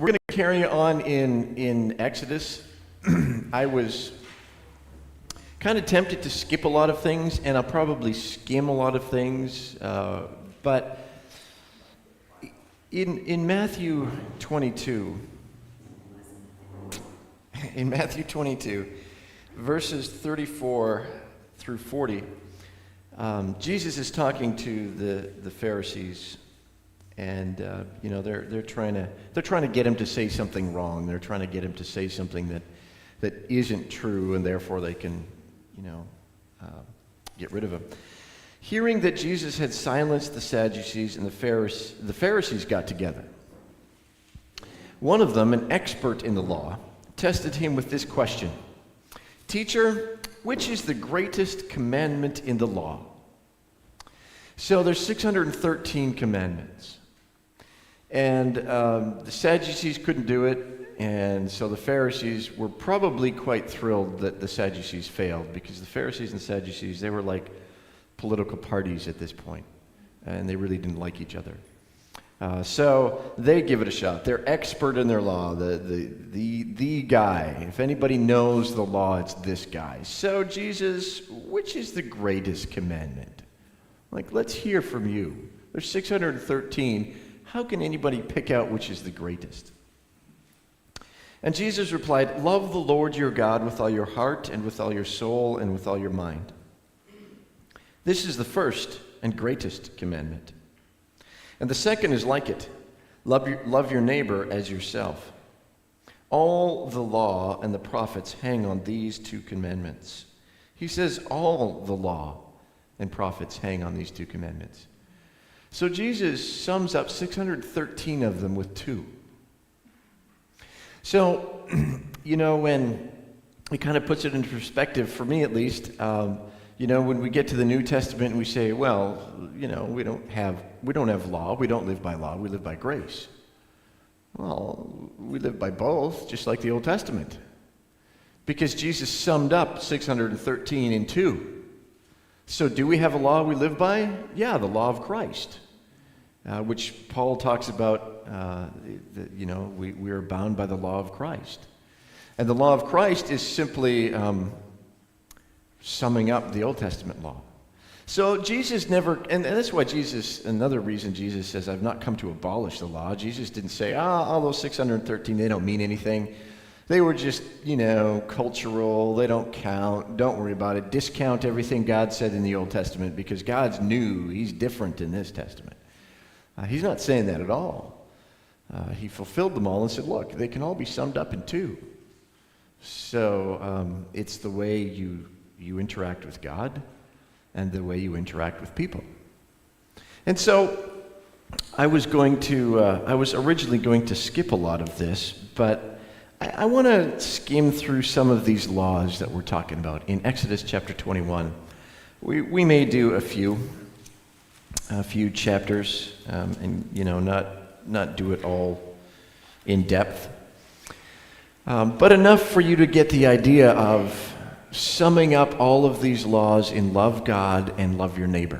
We're going to carry on in Exodus. I was kind of tempted to skip a lot of things, and I'll probably skim a lot of things. But in Matthew 22, verses 34 through 40, Jesus is talking to the Pharisees. And they're trying to get him to say something wrong. They're trying to get him to say something that isn't true, and therefore they can, get rid of him. Hearing that Jesus had silenced the Sadducees and the Pharisees got together. One of them, an expert in the law, tested him with this question: "Teacher, which is the greatest commandment in the law?" So there's 613 commandments. And the Sadducees couldn't do it, and so the Pharisees were probably quite thrilled that the Sadducees failed, because the Pharisees and Sadducees, they were like political parties at this point, and they really didn't like each other. So they give it a shot. They're expert in their law, the guy. If anybody knows the law, it's this guy. So Jesus, which is the greatest commandment? Let's hear from you. There's 613. How can anybody pick out which is the greatest? And Jesus replied, "Love the Lord your God with all your heart and with all your soul and with all your mind. This is the first and greatest commandment. And the second is like it. Love your neighbor as yourself. All the law and the prophets hang on these two commandments." He says all the law and prophets hang on these two commandments. So Jesus sums up 613 of them with two. So, when he kind of puts it into perspective, for me at least, when we get to the New Testament and we say, well, we don't have law, we don't live by law, we live by grace. Well, we live by both, just like the Old Testament. Because Jesus summed up 613 in two. So do we have a law we live by? Yeah, the law of Christ, which Paul talks about, we are bound by the law of Christ. And the law of Christ is simply summing up the Old Testament law. So Jesus never, and that's why another reason Jesus says, "I've not come to abolish the law." Jesus didn't say, all those 613, they don't mean anything. They were just, cultural. They don't count. Don't worry about it. Discount everything God said in the Old Testament, because God's new. He's different in this Testament. He's not saying that at all. He fulfilled them all and said, look, they can all be summed up in two. So it's the way you interact with God and the way you interact with people. And so I was originally going to skip a lot of this, but I want to skim through some of these laws that we're talking about in Exodus chapter 21. We may do a few chapters, and not do it all in depth, but enough for you to get the idea of summing up all of these laws in love God and love your neighbor.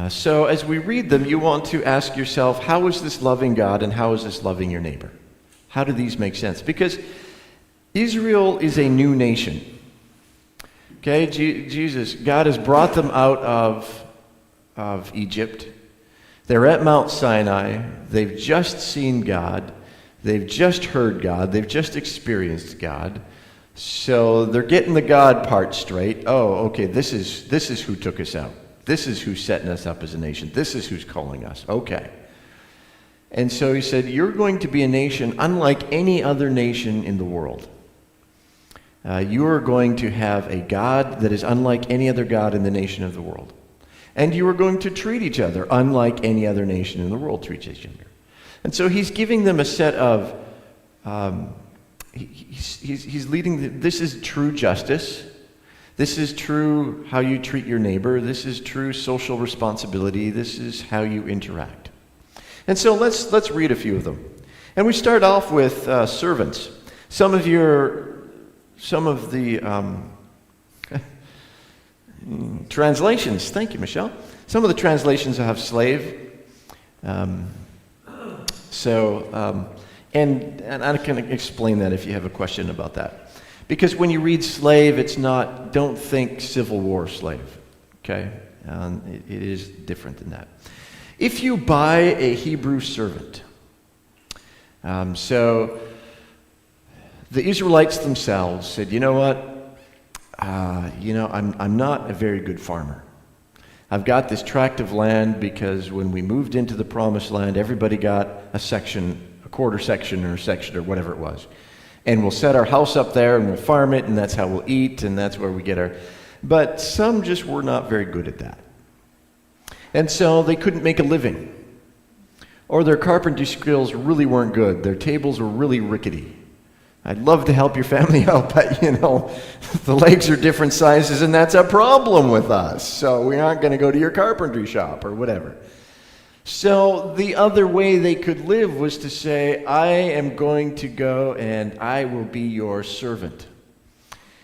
So as we read them, you want to ask yourself, how is this loving God and how is this loving your neighbor? How do these make sense? Because Israel is a new nation. Okay, God has brought them out of Egypt. They're at Mount Sinai. They've just seen God. They've just heard God. They've just experienced God. So they're getting the God part straight. Oh, okay, this is who took us out. This is who's setting us up as a nation. This is who's calling us. Okay. And so he said, you're going to be a nation unlike any other nation in the world. You are going to have a God that is unlike any other God in the nation of the world. And you are going to treat each other unlike any other nation in the world treats each other. And so he's giving them a set of, he's leading, this is true justice. This is true how you treat your neighbor. This is true social responsibility. This is how you interact. And so let's read a few of them. And we start off with servants. Some of the translations, thank you, Michelle. Some of the translations have slave. And I can explain that if you have a question about that. Because when you read slave, don't think Civil War slave, okay? It is different than that. If you buy a Hebrew servant, so the Israelites themselves said, you know what? I'm not a very good farmer. I've got this tract of land because when we moved into the promised land, everybody got a quarter section or a section or whatever it was. And we'll set our house up there and we'll farm it and that's how we'll eat and that's where we get our... But some just were not very good at that. And so they couldn't make a living. Or their carpentry skills really weren't good. Their tables were really rickety. I'd love to help your family out, but the legs are different sizes and that's a problem with us. So we aren't going to go to your carpentry shop or whatever. So the other way they could live was to say, I am going to go and I will be your servant.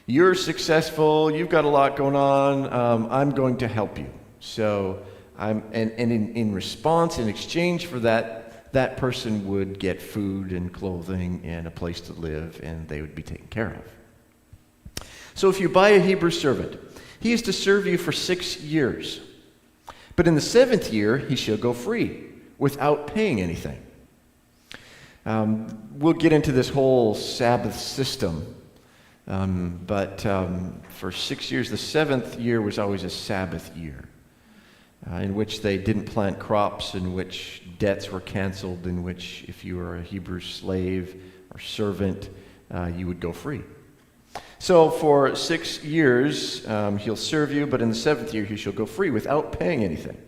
You're successful, you've got a lot going on, I'm going to help you. So in response, in exchange for that person would get food and clothing and a place to live, and they would be taken care of. So if you buy a Hebrew servant, he is to serve you for 6 years. But in the 7th year, he shall go free without paying anything. We'll get into this whole Sabbath system, but for 6 years, the 7th year was always a Sabbath year. In which they didn't plant crops, in which debts were canceled, in which if you were a Hebrew slave or servant, you would go free. So for 6 years, he'll serve you, but in the 7th year, he shall go free without paying anything.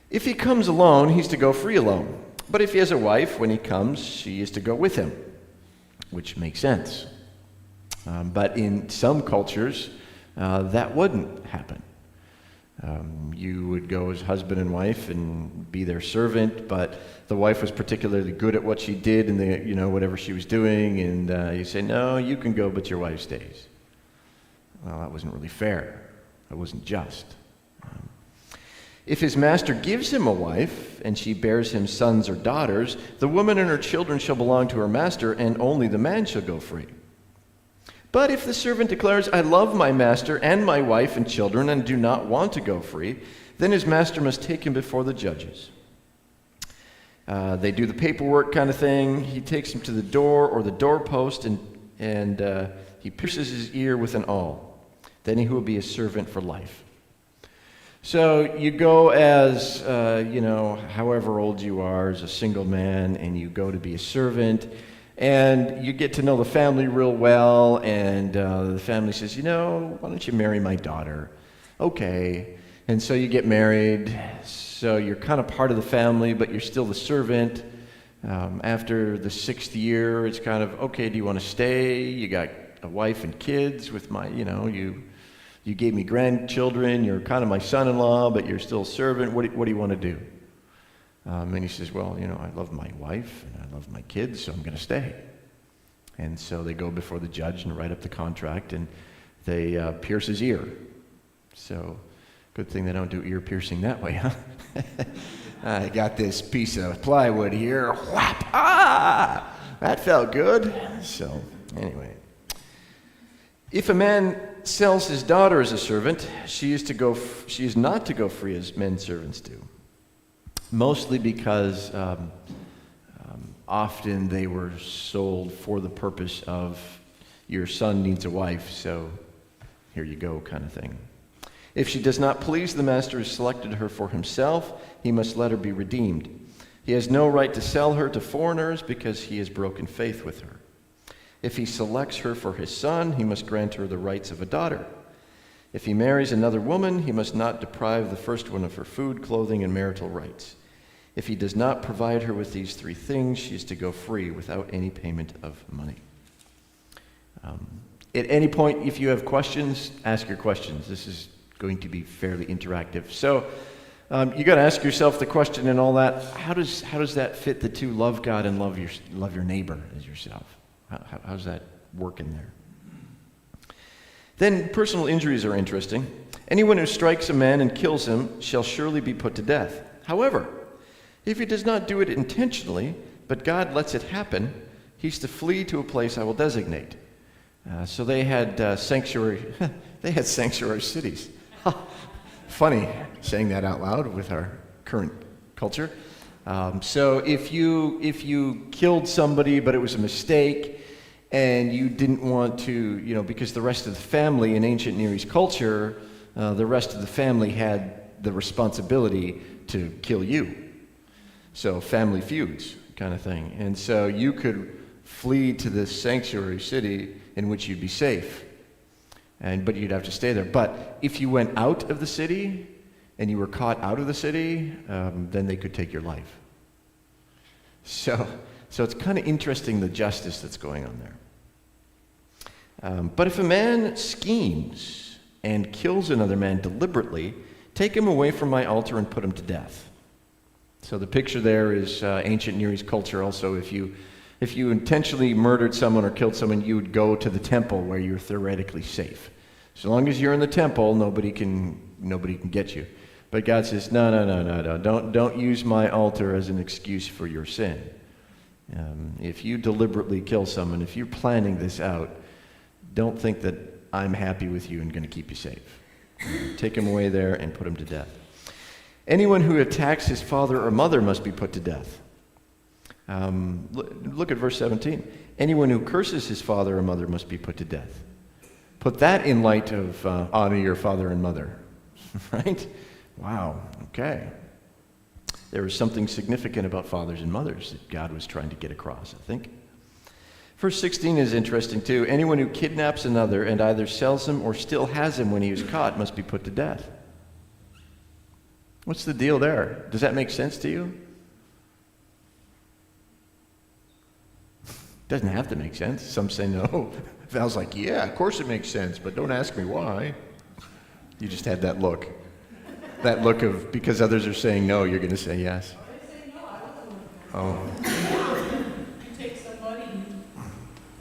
If he comes alone, he's to go free alone. But if he has a wife, when he comes, she is to go with him, which makes sense. But in some cultures, that wouldn't happen. You would go as husband and wife and be their servant, but the wife was particularly good at what she did and whatever she was doing, and you say, no, you can go, but your wife stays. Well, that wasn't really fair. That wasn't just. If his master gives him a wife, and she bears him sons or daughters, the woman and her children shall belong to her master, and only the man shall go free. But if the servant declares, I love my master and my wife and children and do not want to go free, then his master must take him before the judges. They do the paperwork kind of thing. He takes him to the door or the doorpost and he pierces his ear with an awl. Then he will be a servant for life. So you go as, however old you are as a single man, and you go to be a servant. And you get to know the family real well, and the family says, why don't you marry my daughter? Okay. And so you get married. So you're kind of part of the family, but you're still the servant. After the 6th year, it's kind of, okay, do you want to stay? You got a wife and kids with you gave me grandchildren. You're kind of my son-in-law, but you're still a servant. What do you want to do? And he says, well, I love my wife and I love my kids, so I'm going to stay. And so they go before the judge and write up the contract, and they pierce his ear. So good thing they don't do ear piercing that way, huh? I got this piece of plywood here. Whap! Ah! That felt good. So anyway. If a man sells his daughter as a servant, she is not to go free as men servants do. Mostly because often they were sold for the purpose of your son needs a wife, so here you go kind of thing. If she does not please the master who selected her for himself, he must let her be redeemed. He has no right to sell her to foreigners because he has broken faith with her. If he selects her for his son, he must grant her the rights of a daughter. If he marries another woman, he must not deprive the first one of her food, clothing, and marital rights. If he does not provide her with these 3 things, she is to go free without any payment of money. At any point, if you have questions, ask your questions. This is going to be fairly interactive. So you got to ask yourself the question and all that. How does that fit the two? Love God and love your neighbor as yourself. How does that work in there? Then personal injuries are interesting. Anyone who strikes a man and kills him shall surely be put to death. However, if he does not do it intentionally, but God lets it happen, he's to flee to a place I will designate. So they had sanctuary cities. Funny saying that out loud with our current culture. So if you killed somebody but it was a mistake and you didn't want to, because the rest of the family in ancient Near East culture, the rest of the family had the responsibility to kill you. So family feuds kind of thing. And so you could flee to this sanctuary city in which you'd be safe. But you'd have to stay there. But if you went out of the city and you were caught out of the city, then they could take your life. So it's kind of interesting, the justice that's going on there. But if a man schemes and kills another man deliberately, take him away from my altar and put him to death. So the picture there is ancient Near East culture also. If you intentionally murdered someone or killed someone, you would go to the temple where you're theoretically safe. So long as you're in the temple, nobody can get you. But God says, no. Don't use my altar as an excuse for your sin. If you deliberately kill someone, if you're planning this out, don't think that I'm happy with you and going to keep you safe. Take him away there and put him to death. Anyone who attacks his father or mother must be put to death. Look at verse 17. Anyone who curses his father or mother must be put to death. Put that in light of honor your father and mother, right? Wow, okay. There was something significant about fathers and mothers that God was trying to get across, I think. Verse 16 is interesting too. Anyone who kidnaps another and either sells him or still has him when he is caught must be put to death. What's the deal there? Does that make sense to you? Doesn't have to make sense. Some say no. Val's like, yeah, of course it makes sense, but don't ask me why. You just had that look. That look of, because others are saying no, you're going to say yes. Oh. You take somebody,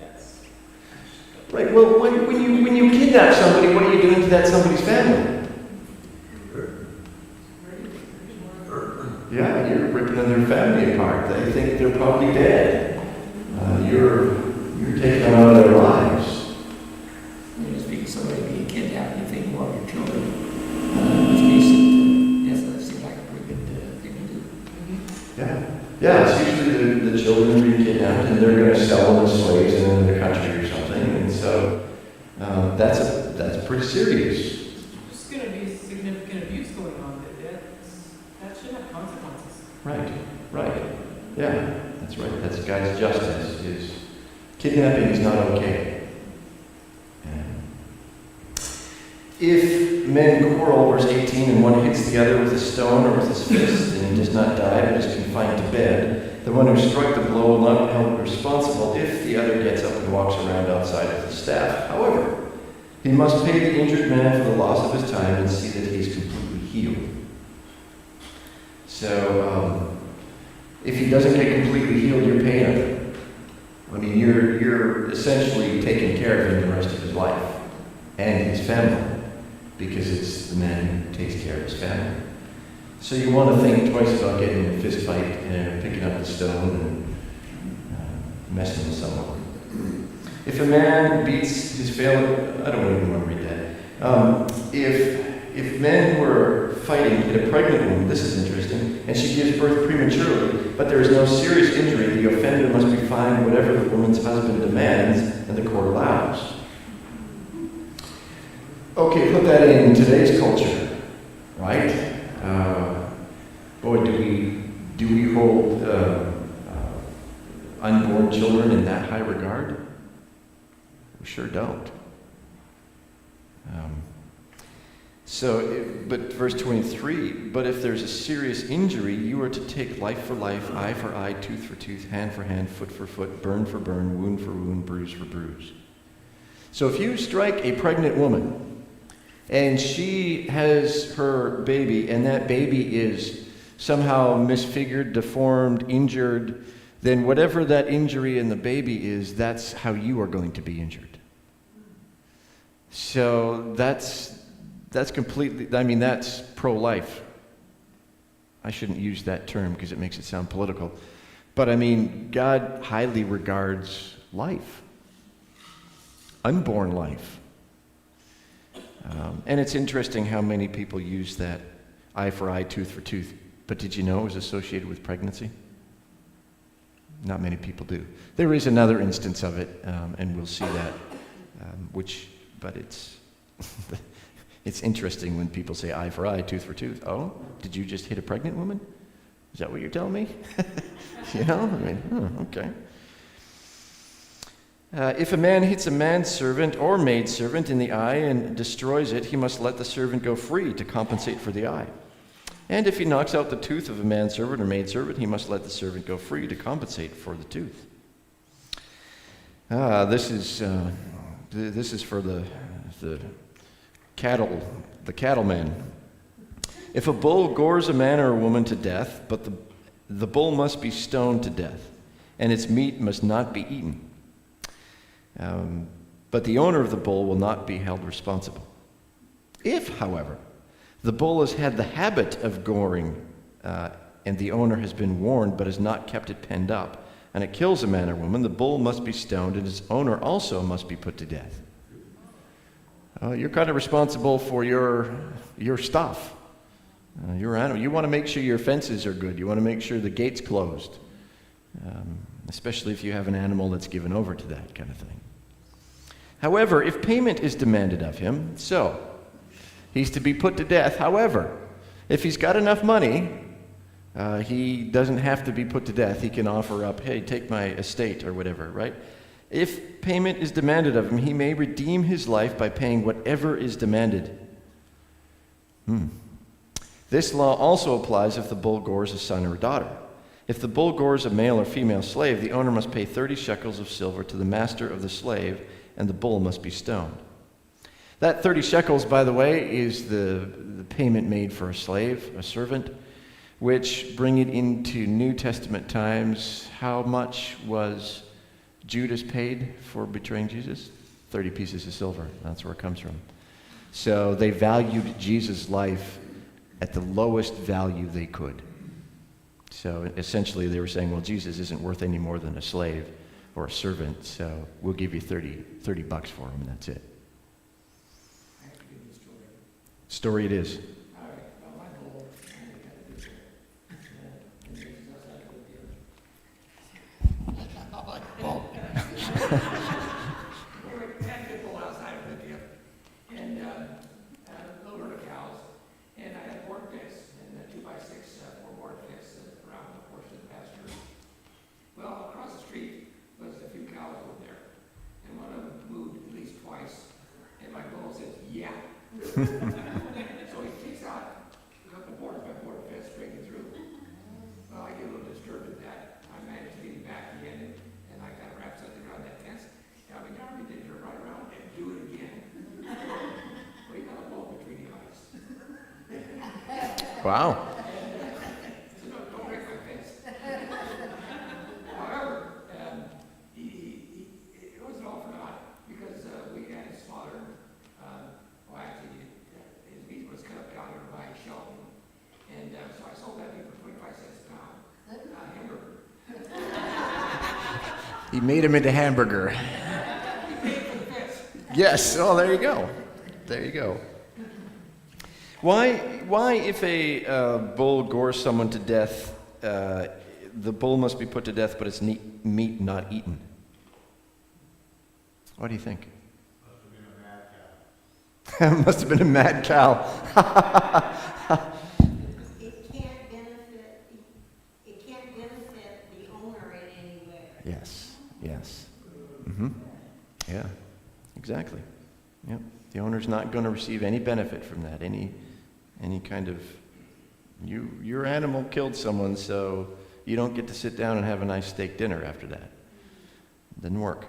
yes. Right, well, when you kidnap somebody, what are you doing to that somebody's family? Yeah, you're ripping their family apart. They think they're probably dead. You're taking them out of their lives. When you speak of somebody being kidnapped, you think more of your children. That seems like a pretty good thing to do. Mm-hmm. Yeah, it's usually the children being kidnapped and they're going to sell them as slaves in another country or something. And so that's pretty serious. There's going to be significant abuse going on. That should have consequences. Right. Yeah, that's right. That's God's justice. Is kidnapping is not okay. If men quarrel, verse 18, and one hits the other with a stone or with his fist, and he does not die but is confined to bed, the one who struck the blow will not be held responsible if the other gets up and walks around outside with the staff. However, he must pay the injured man for the loss of his time and see that he is completely healed. So, if he doesn't get completely healed, you're paying him. I mean, you're essentially taking care of him the rest of his life and his family, because it's the man who takes care of his family. So you want to think twice about getting in a fist fight and picking up the stone and messing with someone. If a man beats his fellow, I don't even want to read that. If men who are fighting hit a pregnant woman, this is interesting, and she gives birth prematurely, but there is no serious injury, the offender must be fined whatever the woman's husband demands and the court allows. Okay, put that in today's culture, right? Boy, do we hold unborn children in that high regard? We sure don't. But verse 23, but if there's a serious injury, you are to take life for life, eye for eye, tooth for tooth, hand for hand, foot for foot, burn for burn, wound for wound, bruise for bruise. So if you strike a pregnant woman and she has her baby and that baby is somehow misfigured, deformed, injured, then whatever that injury in the baby is, that's how you are going to be injured. So that's completely, that's pro-life. I shouldn't use that term because it makes it sound political. But I mean, God highly regards life, unborn life. And it's interesting how many people use that eye for eye, tooth for tooth. But did you know it was associated with pregnancy? Not many people do. There is another instance of it, and we'll see that, but it's it's interesting when people say eye for eye, tooth for tooth. Oh, did you just hit a pregnant woman? Is that what you're telling me? Okay. If a man hits a manservant or maidservant in the eye and destroys it, he must let the servant go free to compensate for the eye. And if he knocks out the tooth of a manservant or maidservant, he must let the servant go free to compensate for the tooth. This is for the cattleman. If a bull gores a man or a woman to death, but the bull must be stoned to death, and its meat must not be eaten. But the owner of the bull will not be held responsible. If, however, the bull has had the habit of goring, and the owner has been warned but has not kept it penned up, and it kills a man or woman, the bull must be stoned, and its owner also must be put to death. You're kind of responsible for your stuff, your animal. You want to make sure your fences are good. You want to make sure the gate's closed, especially if you have an animal that's given over to that kind of thing. However, if payment is demanded of him, so he's to be put to death. However, if he's got enough money, he doesn't have to be put to death. He can offer up, hey, take my estate or whatever, right? If payment is demanded of him, he may redeem his life by paying whatever is demanded. This law also applies if the bull gores a son or a daughter. If the bull gores a male or female slave, the owner must pay 30 shekels of silver to the master of the slave, and the bull must be stoned. That 30 shekels, by the way, is the payment made for a slave, a servant, which, bring it into New Testament times, how much was Judas paid for betraying Jesus? 30 pieces of silver. That's where it comes from. So they valued Jesus' life at the lowest value they could. So essentially they were saying, well, Jesus isn't worth any more than a slave or a servant, so we'll give you 30 bucks for him, and that's it. I have to give you a story. Story it is. All right, well, my goal, I got to do it. And this is outside of Anyway, I had a bull outside of Libya, and little herd of cows, and I had board fence, and a 2x6 4-board fence around the portion of the pasture. Well, across the street was a few cows over there, and one of them moved at least twice, and my bull says, yeah. So he takes out a couple boards by board fence, breaking through. Well, I get a little disturbed at that. I managed to get him back again, and I got to wrap something around that fence. And I'll be darned, he did turn right around and do it again. Well, he got a bull between the eyes. Wow. So don't break my fence. However, it wasn't all for naught, because we had his father, his meat was cut up down there by Shelton, and so I sold that meat for 25 cents a pound, hamburger. He made him into hamburger. He paid for the fence. Yes. Oh, there you go. There you go. Why if a bull gores someone to death, the bull must be put to death, but its meat not eaten? What do you think? Must have been a mad cow. It can't benefit the owner in any way. Yes. Yeah, exactly. Yep. The owner's not going to receive any benefit from that, any kind of, your animal killed someone, so you don't get to sit down and have a nice steak dinner after that. Didn't work.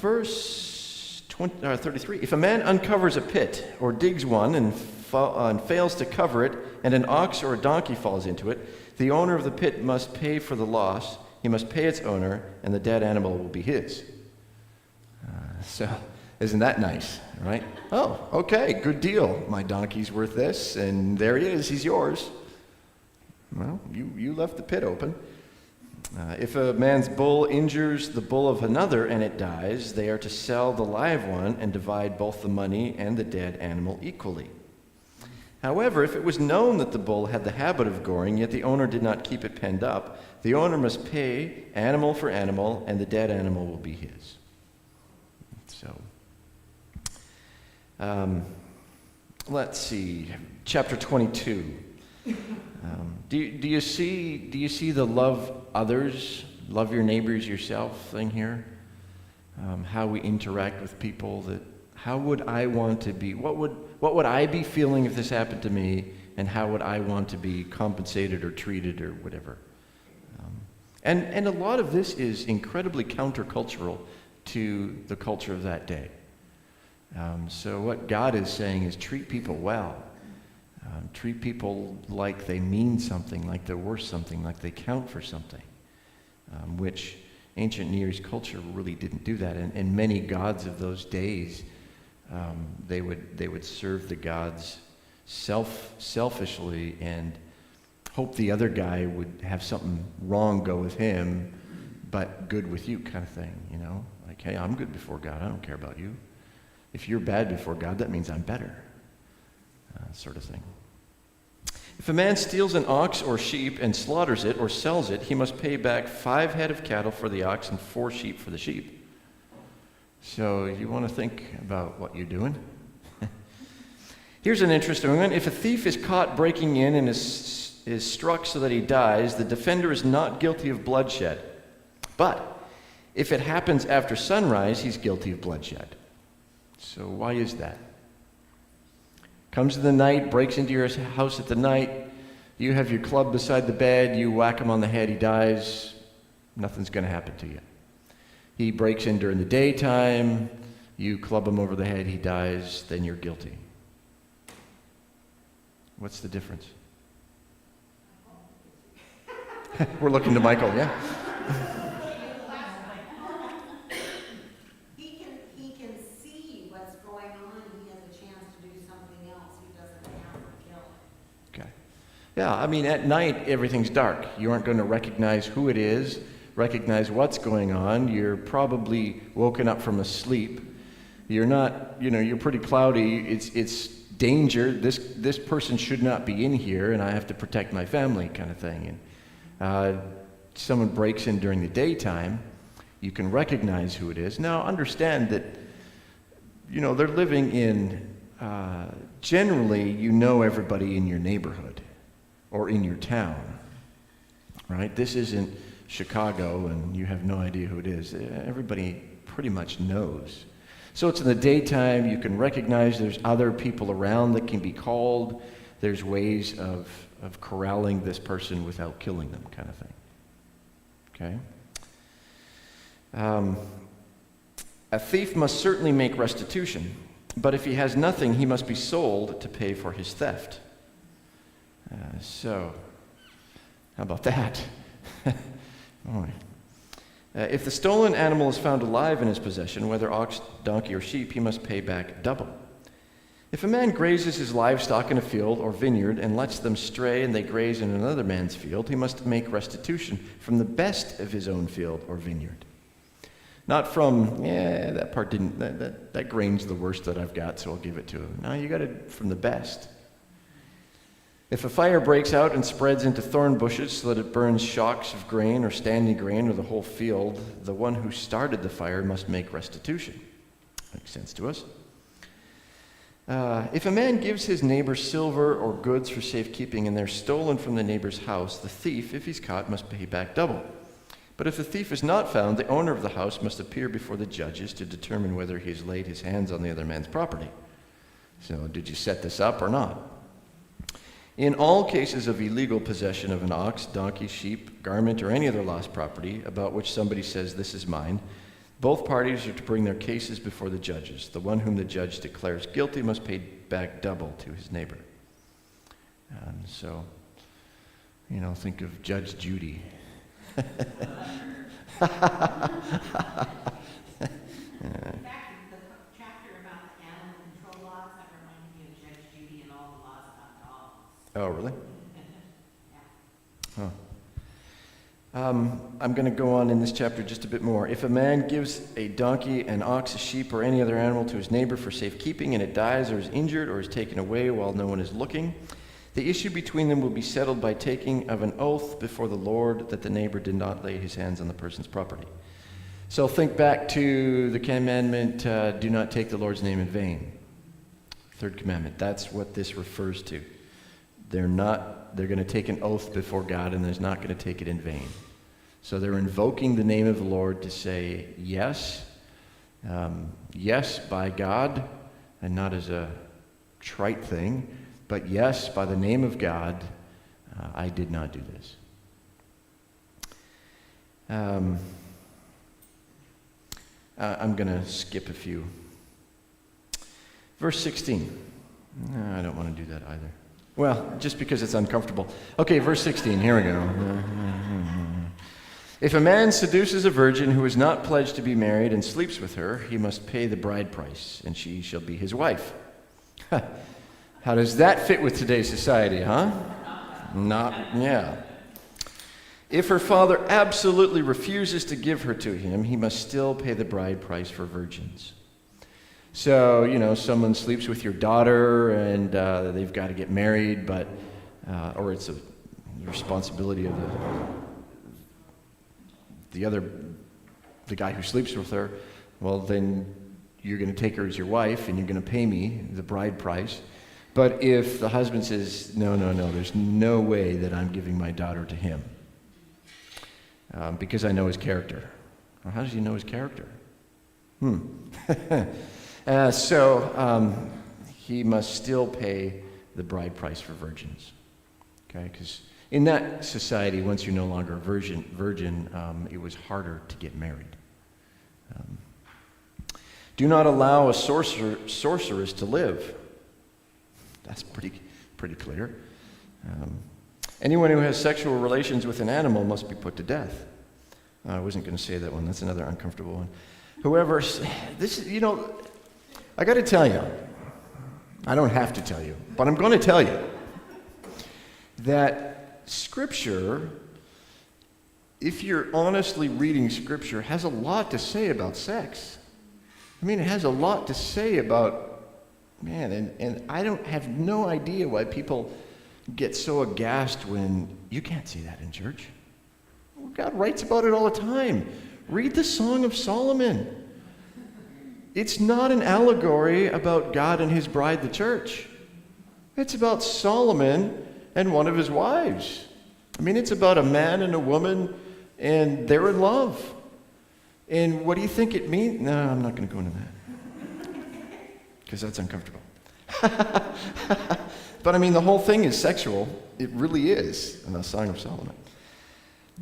Verse 33. If a man uncovers a pit or digs one and fails to cover it, and an ox or a donkey falls into it, the owner of the pit must pay for the loss. He must pay its owner, and the dead animal will be his. So, isn't that nice, right? Oh, okay, good deal. My donkey's worth this, and there he is. He's yours. Well, you left the pit open. If a man's bull injures the bull of another and it dies, they are to sell the live one and divide both the money and the dead animal equally. However, if it was known that the bull had the habit of goring, yet the owner did not keep it penned up, the owner must pay animal for animal, and the dead animal will be his. So, let's see, chapter 22. Do you see the love others, love your neighbors yourself thing here? How we interact with people. That how would I want to be? What would I be feeling if this happened to me? And how would I want to be compensated or treated or whatever? And a lot of this is incredibly countercultural to the culture of that day. So what God is saying is treat people well. Treat people like they mean something, like they're worth something, like they count for something, which ancient Near East culture really didn't do that. And many gods of those days, they would serve the gods selfishly and hope the other guy would have something wrong go with him, but good with you kind of thing, you know? Like, hey, I'm good before God. I don't care about you. If you're bad before God, that means I'm better, sort of thing. If a man steals an ox or sheep and slaughters it or sells it, he must pay back 5 head of cattle for the ox and 4 sheep for the sheep. So you want to think about what you're doing. Here's an interesting one. If a thief is caught breaking in and is struck so that he dies, the defender is not guilty of bloodshed. But if it happens after sunrise, he's guilty of bloodshed. So why is that? Comes in the night, breaks into your house at the night, you have your club beside the bed, you whack him on the head, he dies, nothing's going to happen to you. He breaks in during the daytime, you club him over the head, he dies, then you're guilty. What's the difference? We're looking to Michael, yeah. He can see what's going on. He has a chance to do something else. He doesn't have to kill. Okay. Yeah, I mean, at night, everything's dark. You aren't going to recognize who it is, recognize what's going on. You're probably woken up from a sleep. You're not, you're pretty cloudy. It's danger. This person should not be in here, and I have to protect my family kind of thing. And someone breaks in during the daytime, you can recognize who it is. Now, understand that, they're living in, generally, everybody in your neighborhood or in your town, right? This isn't Chicago and you have no idea who it is. Everybody pretty much knows. So it's in the daytime, you can recognize there's other people around that can be called. There's ways of corralling this person without killing them, kind of thing. Okay? A thief must certainly make restitution, but if he has nothing, he must be sold to pay for his theft. So, how about that? Boy. If the stolen animal is found alive in his possession, whether ox, donkey, or sheep, he must pay back double. If a man grazes his livestock in a field or vineyard and lets them stray and they graze in another man's field, he must make restitution from the best of his own field or vineyard. Not from, that part didn't, that grain's the worst that I've got, so I'll give it to him. No, you got it from the best. If a fire breaks out and spreads into thorn bushes so that it burns shocks of grain or standing grain or the whole field, the one who started the fire must make restitution. Makes sense to us. If a man gives his neighbor silver or goods for safekeeping and they're stolen from the neighbor's house, the thief, if he's caught, must pay back double. But if the thief is not found, the owner of the house must appear before the judges to determine whether he has laid his hands on the other man's property. So, did you set this up or not? In all cases of illegal possession of an ox, donkey, sheep, garment, or any other lost property about which somebody says, "This is mine," both parties are to bring their cases before the judges. The one whom the judge declares guilty must pay back double to his neighbor. So, think of Judge Judy. In fact, the chapter about the animal control laws, that reminds me of Judge Judy and all the laws about dogs. Oh, really? I'm going to go on in this chapter just a bit more. If a man gives a donkey, an ox, a sheep, or any other animal to his neighbor for safekeeping, and it dies or is injured or is taken away while no one is looking, the issue between them will be settled by taking of an oath before the Lord that the neighbor did not lay his hands on the person's property. So think back to the commandment, do not take the Lord's name in vain. Third commandment, that's what this refers to. They're going to take an oath before God, and they're not going to take it in vain. So they're invoking the name of the Lord to say yes, yes by God, and not as a trite thing, but yes, by the name of God, I did not do this. I'm going to skip a few. Verse 16. No, I don't want to do that either. Well, just because it's uncomfortable. Okay, verse 16. Here we go. If a man seduces a virgin who is not pledged to be married and sleeps with her, he must pay the bride price, and she shall be his wife. How does that fit with today's society, huh? Yeah. If her father absolutely refuses to give her to him, he must still pay the bride price for virgins. So, someone sleeps with your daughter and they've got to get married, but or it's a responsibility of the guy who sleeps with her. Well, then you're going to take her as your wife and you're going to pay me the bride price. But if the husband says, no, there's no way that I'm giving my daughter to him because I know his character. Well, how does he know his character? So he must still pay the bride price for virgins. Okay, because in that society, once you're no longer a virgin, it was harder to get married. Do not allow a sorceress to live. That's pretty clear. Anyone who has sexual relations with an animal must be put to death. I wasn't going to say that one. That's another uncomfortable one. Whoever, I got to tell you, I don't have to tell you, but I'm going to tell you that Scripture, if you're honestly reading Scripture, has a lot to say about sex. I mean, it has a lot to say about and I have no idea why people get so aghast when you can't see that in church. Well, God writes about it all the time. Read the Song of Solomon. It's not an allegory about God and his bride, the church. It's about Solomon and one of his wives. I mean, it's about a man and a woman, and they're in love. And what do you think it means? No, I'm not going to go into that. Because that's uncomfortable. But I mean, the whole thing is sexual. It really is in the Song of Solomon.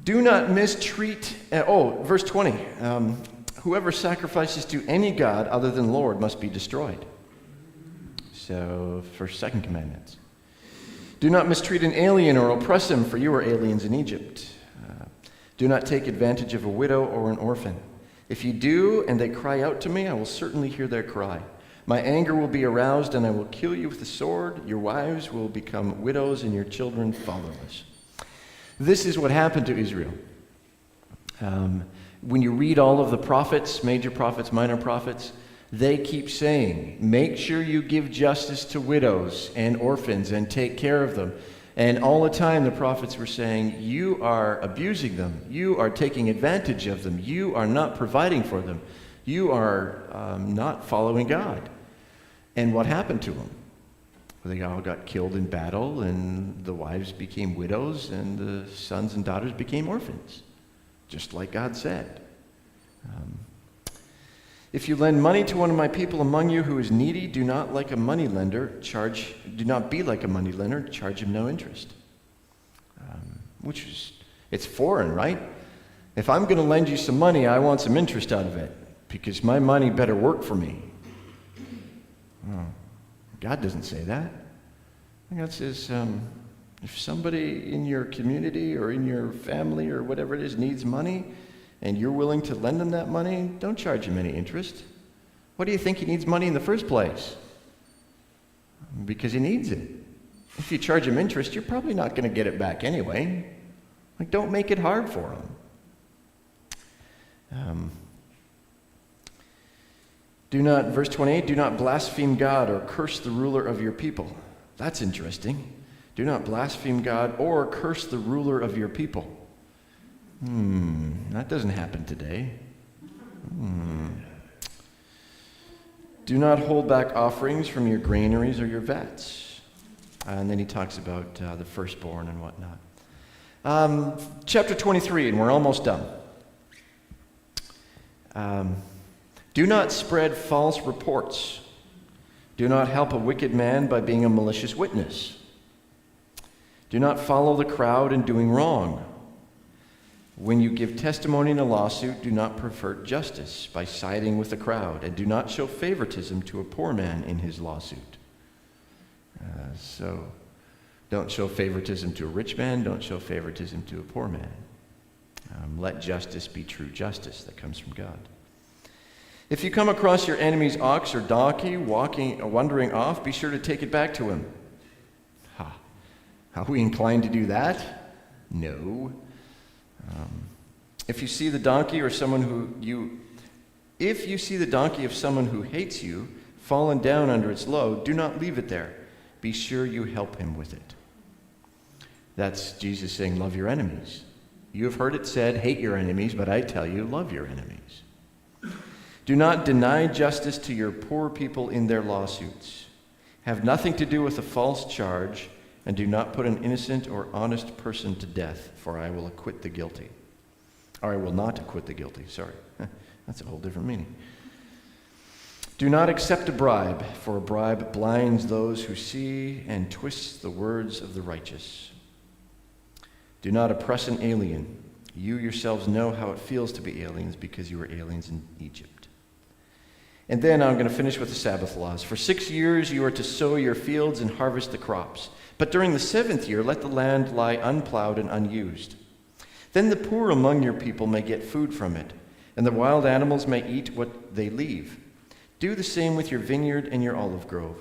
Do not mistreat, verse 20. Whoever sacrifices to any god other than the Lord must be destroyed. So, second commandments. Do not mistreat an alien or oppress him, for you were aliens in Egypt. Do not take advantage of a widow or an orphan. If you do, and they cry out to me, I will certainly hear their cry. My anger will be aroused, and I will kill you with the sword. Your wives will become widows, and your children fatherless. This is what happened to Israel. When you read all of the prophets, major prophets, minor prophets, they keep saying, make sure you give justice to widows and orphans and take care of them. And all the time the prophets were saying, you are abusing them. You are taking advantage of them. You are not providing for them. You are not following God. And what happened to them? They all got killed in battle, and the wives became widows, and the sons and daughters became orphans, just like God said. If you lend money to one of my people among you who is needy, do not be like a moneylender, charge him no interest. It's foreign, right? If I'm going to lend you some money, I want some interest out of it, because my money better work for me. Oh, God doesn't say that. God says, if somebody in your community or in your family or whatever it is needs money, and you're willing to lend him that money, don't charge him any interest. What do you think he needs money in the first place? Because he needs it. If you charge him interest, you're probably not going to get it back anyway. Don't make it hard for him. Verse 28, do not blaspheme God or curse the ruler of your people. That's interesting. Do not blaspheme God or curse the ruler of your people. That doesn't happen today. Do not hold back offerings from your granaries or your vats. And then he talks about the firstborn and whatnot. Chapter 23, and we're almost done. Do not spread false reports. Do not help a wicked man by being a malicious witness. Do not follow the crowd in doing wrong. When you give testimony in a lawsuit, do not pervert justice by siding with the crowd, and do not show favoritism to a poor man in his lawsuit. So don't show favoritism to a rich man, don't show favoritism to a poor man. Let justice be true justice that comes from God. If you come across your enemy's ox or donkey wandering off, be sure to take it back to him. Are we inclined to do that? No. If you see the donkey of someone who hates you, fallen down under its load, do not leave it there. Be sure you help him with it. That's Jesus saying, love your enemies. You have heard it said, hate your enemies, but I tell you, love your enemies. Do not deny justice to your poor people in their lawsuits. Have nothing to do with a false charge, and do not put an innocent or honest person to death, for I will acquit the guilty. Or I will not acquit the guilty, sorry. That's a whole different meaning. Do not accept a bribe, for a bribe blinds those who see and twists the words of the righteous. Do not oppress an alien. You yourselves know how it feels to be aliens because you were aliens in Egypt. And then I'm going to finish with the Sabbath laws. For 6 years you are to sow your fields and harvest the crops. But during the 7th year, let the land lie unplowed and unused. Then the poor among your people may get food from it, and the wild animals may eat what they leave. Do the same with your vineyard and your olive grove.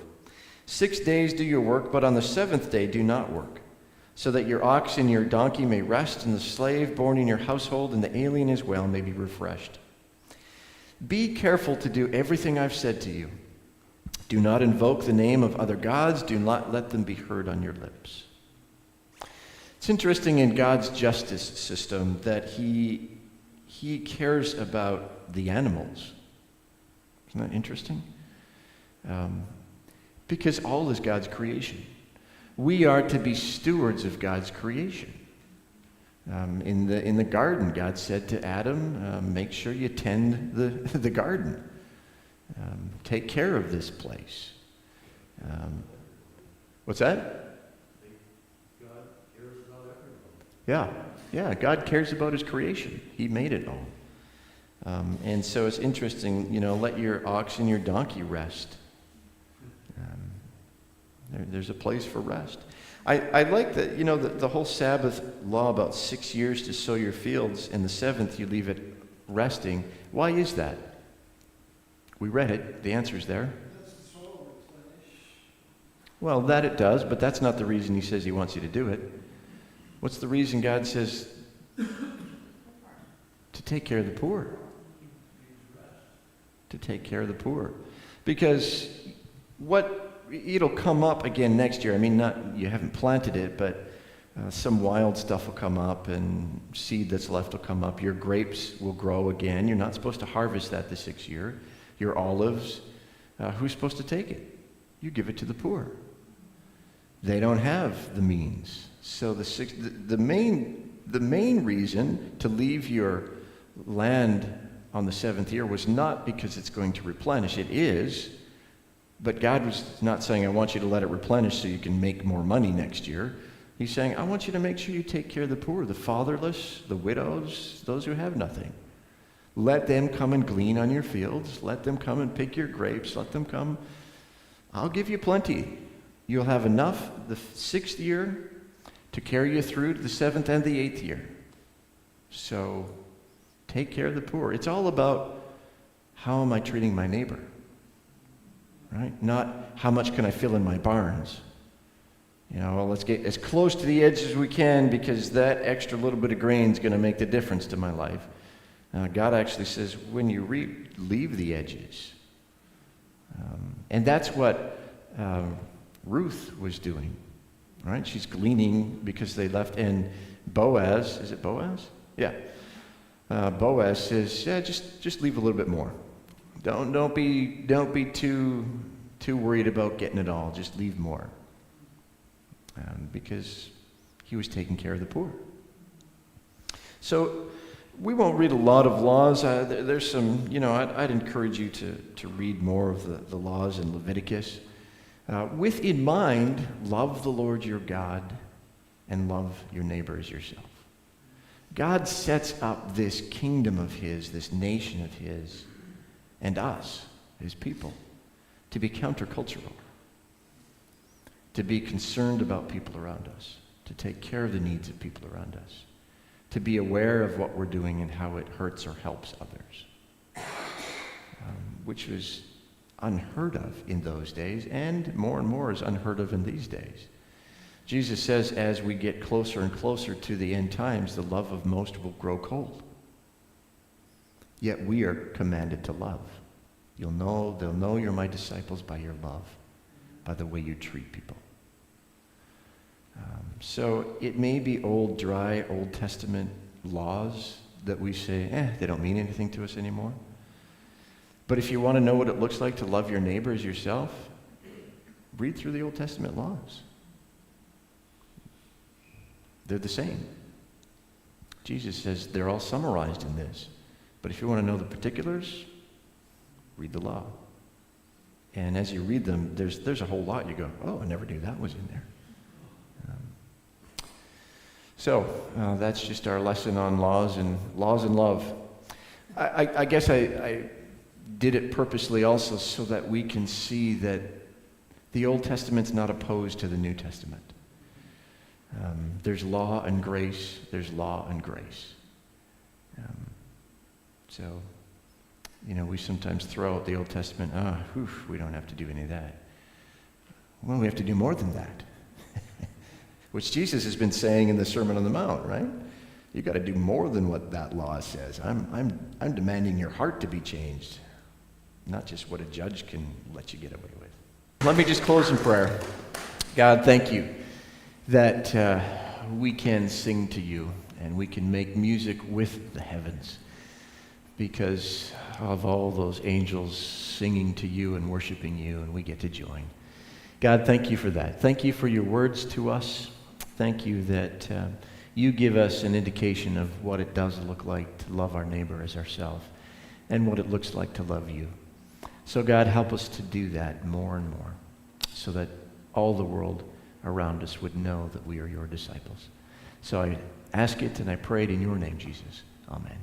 6 days do your work, but on the 7th day do not work, so that your ox and your donkey may rest, and the slave born in your household and the alien as well may be refreshed. Be careful to do everything I've said to you. Do not invoke the name of other gods. Do not let them be heard on your lips. It's interesting in God's justice system that he cares about the animals. Isn't that interesting? Because all is God's creation. We are to be stewards of God's creation. In the garden, God said to Adam, make sure you tend the garden. Take care of this place. What's that? God cares about everyone. Yeah, God cares about his creation. He made it all. And so it's interesting, let your ox and your donkey rest. There's a place for rest. I like that, the whole Sabbath law about 6 years to sow your fields, and the 7th you leave it resting. Why is that? We read it. The answer's there. That's the soul replenish. Well, that it does, but that's not the reason he says he wants you to do it. What's the reason God says to take care of the poor? To take care of the poor. Because it'll come up again next year. I mean, you haven't planted it, but some wild stuff will come up, and seed that's left will come up. Your grapes will grow again. You're not supposed to harvest that the 6th year. Your olives, who's supposed to take it? You give it to the poor. They don't have the means. So the main reason to leave your land on the 7th year was not because it's going to replenish. It is, but God was not saying, I want you to let it replenish so you can make more money next year. He's saying, I want you to make sure you take care of the poor, the fatherless, the widows, those who have nothing. Let them come and glean on your fields. Let them come and pick your grapes. Let them come. I'll give you plenty. You'll have enough the 6th year to carry you through to the 7th and the 8th year. So take care of the poor. It's all about how am I treating my neighbor, right? Not how much can I fill in my barns. Let's get as close to the edge as we can because that extra little bit of grain is going to make the difference to my life. God actually says, when you reap, leave the edges. And that's what Ruth was doing, right? She's gleaning because they left, and Boaz, is it Boaz? Yeah. Boaz says, yeah, just leave a little bit more. Don't be too worried about getting it all. Just leave more, because he was taking care of the poor. So we won't read a lot of laws. There's some, I'd encourage you to read more of the laws in Leviticus. With in mind, love the Lord your God and love your neighbor as yourself. God sets up this kingdom of his, this nation of his, and us, his people, to be countercultural, to be concerned about people around us, to take care of the needs of people around us, to be aware of what we're doing and how it hurts or helps others, which was unheard of in those days, and more is unheard of in these days. Jesus says as we get closer and closer to the end times, the love of most will grow cold. Yet we are commanded to love. They'll know you're my disciples by your love, by the way you treat people. So it may be dry Old Testament laws that we say, they don't mean anything to us anymore. But if you want to know what it looks like to love your neighbor as yourself, read through the Old Testament laws. They're the same. Jesus says they're all summarized in this. But if you want to know the particulars, read the law. And as you read them, there's a whole lot you go, oh, I never knew that was in there. So that's just our lesson on laws and love. I guess I did it purposely also so that we can see that the Old Testament's not opposed to the New Testament. There's law and grace. There's law and grace. So, we sometimes throw out the Old Testament. We don't have to do any of that. Well, we have to do more than that. Which Jesus has been saying in the Sermon on the Mount, right? You've got to do more than what that law says. I'm demanding your heart to be changed, not just what a judge can let you get away with. Let me just close in prayer. God, thank you that we can sing to you and we can make music with the heavens because of all those angels singing to you and worshiping you, and we get to join. God, thank you for that. Thank you for your words to us. Thank you that you give us an indication of what it does look like to love our neighbor as ourselves and what it looks like to love you. So God, help us to do that more and more so that all the world around us would know that we are your disciples. So I ask it and I pray it in your name, Jesus. Amen.